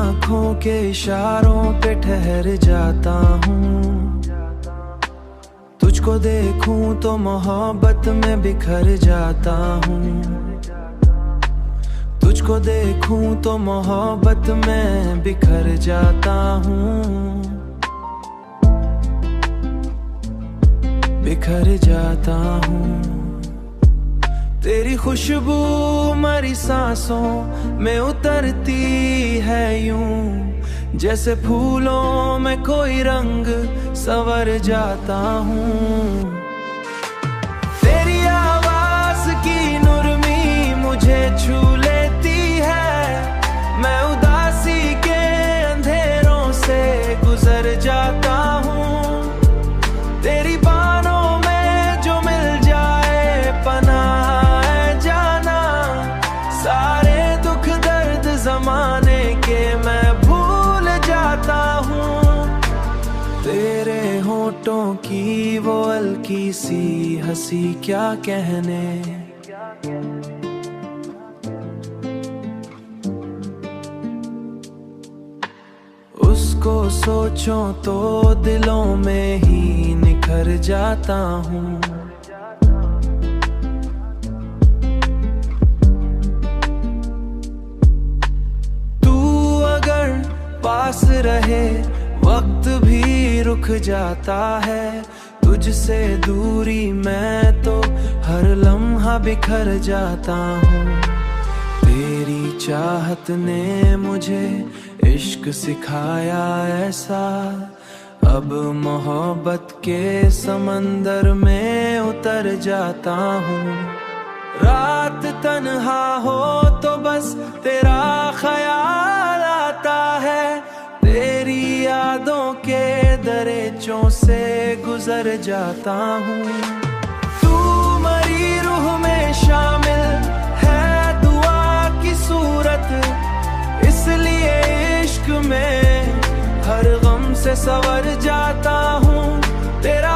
आँखों के इशारों पे ठहर जाता हूँ। तुझको देखूं तो मोहब्बत में बिखर जाता हूँ। तुझको देखूं तो मोहब्बत में बिखर जाता हूँ। बिखर जाता हूँ। तेरी खुशबू मरी सांसों में उतरती है यूं, जैसे फूलों में कोई रंग संवर जाता हूँ। तेरी आवाज की नुरमी मुझे छू लेती है, मैं उदासी के अंधेरों से गुजर जाता हूँ। तेरी बाहों में जो मिल जाए पनाह ज़माने के मैं भूल जाता हूँ। तेरे होठों की वो हल्की सी हंसी क्या कहने, उसको सोचो तो दिलों में ही निखर जाता हूँ। पास रहे वक्त भी रुक जाता है, तुझसे दूरी मैं तो हर लम्हा बिखर जाता हूँ। तेरी चाहत ने मुझे इश्क सिखाया ऐसा, अब मोहब्बत के समंदर में उतर जाता हूँ। रात तन्हा हो तो बस तेरा ख्याल आता है, तेरी यादों के दरिचों से गुजर जाता हूँ। तू मरी रूह में शामिल है दुआ की सूरत, इसलिए इश्क में हर गम से संवर जाता हूँ। तेरा